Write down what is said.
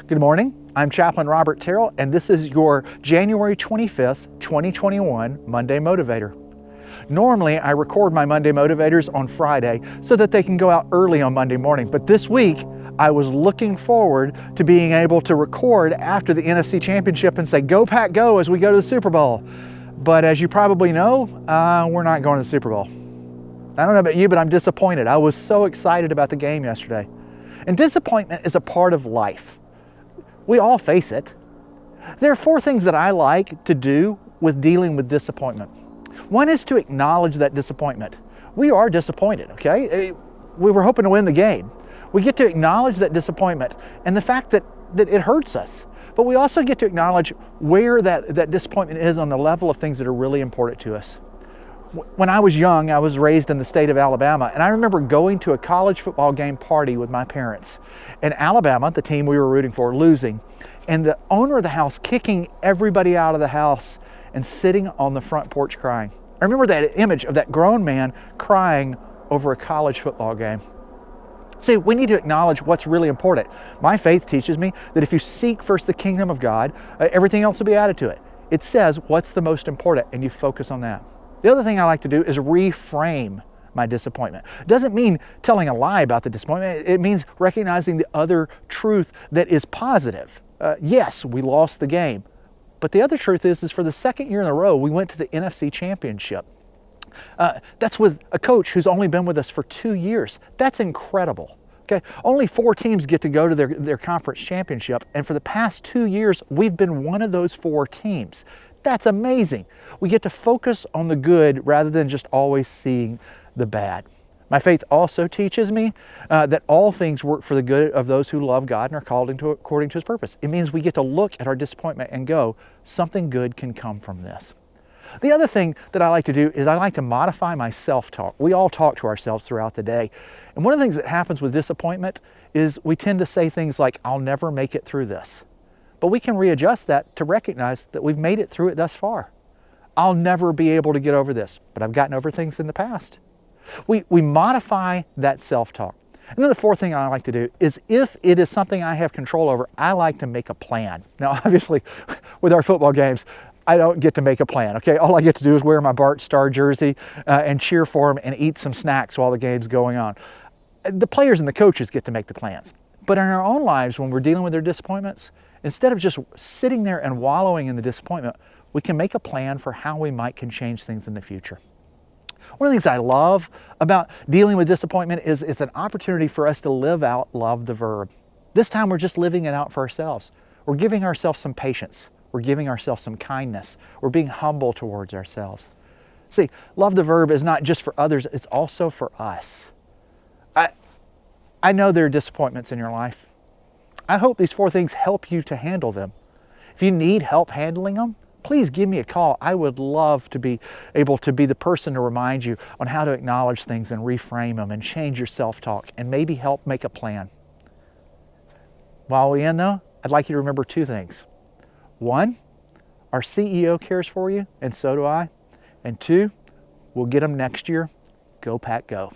Good morning, I'm Chaplain Robert Terrell, and this is your January 25th, 2021 Monday Motivator. Normally, I record my Monday Motivators on Friday so that they can go out early on Monday morning, but this week, I was looking forward to being able to record after the NFC Championship and say, "Go Pack, go," as we go to the Super Bowl. But as you probably know, we're not going to the Super Bowl. I don't know about you, but I'm disappointed. I was so excited about the game yesterday. And disappointment is a part of life. We all face it. There are 4 things that I like to do with dealing with disappointment. One is to acknowledge that disappointment. We are disappointed, okay? We were hoping to win the game. We get to acknowledge that disappointment and the fact that it hurts us. But we also get to acknowledge where that disappointment is on the level of things that are really important to us. When I was young, I was raised in the state of Alabama, and I remember going to a college football game party with my parents. And Alabama, the team we were rooting for, losing, and the owner of the house kicking everybody out of the house and sitting on the front porch crying. I remember that image of that grown man crying over a college football game. See, we need to acknowledge what's really important. My faith teaches me that if you seek first the kingdom of God, everything else will be added to it. It says what's the most important, and you focus on that. The other thing I like to do is reframe my disappointment. It doesn't mean telling a lie about the disappointment. It means recognizing the other truth that is positive. Yes, we lost the game. But the other truth is for the second year in a row, we went to the NFC Championship. That's with a coach who's only been with us for 2 years. That's incredible. Okay, only 4 teams get to go to their conference championship, and for the past 2 years, we've been one of those 4 teams. That's amazing. We get to focus on the good rather than just always seeing the bad. My faith also teaches me that all things work for the good of those who love God and are called according to His purpose. It means we get to look at our disappointment and go, something good can come from this. The other thing that I like to do is I like to modify my self-talk. We all talk to ourselves throughout the day. And one of the things that happens with disappointment is we tend to say things like, "I'll never make it through this." But we can readjust that to recognize that we've made it through it thus far. I'll never be able to get over this, but I've gotten over things in the past. We modify that self-talk. And then the 4th thing I like to do is if it is something I have control over, I like to make a plan. Now, obviously, with our football games, I don't get to make a plan, okay? All I get to do is wear my Bart Starr jersey and cheer for them and eat some snacks while the game's going on. The players and the coaches get to make the plans. But in our own lives, when we're dealing with their disappointments, instead of just sitting there and wallowing in the disappointment, we can make a plan for how we can change things in the future. One of the things I love about dealing with disappointment is it's an opportunity for us to live out love the verb. This time we're just living it out for ourselves. We're giving ourselves some patience. We're giving ourselves some kindness. We're being humble towards ourselves. See, love the verb is not just for others, it's also for us. I know there are disappointments in your life. I hope these 4 things help you to handle them. If you need help handling them, please give me a call. I would love to be able to be the person to remind you on how to acknowledge things and reframe them and change your self-talk and maybe help make a plan. While we end though, I'd like you to remember 2 things. 1, our CEO cares for you, and so do I. And 2, we'll get them next year. Go Pack, go.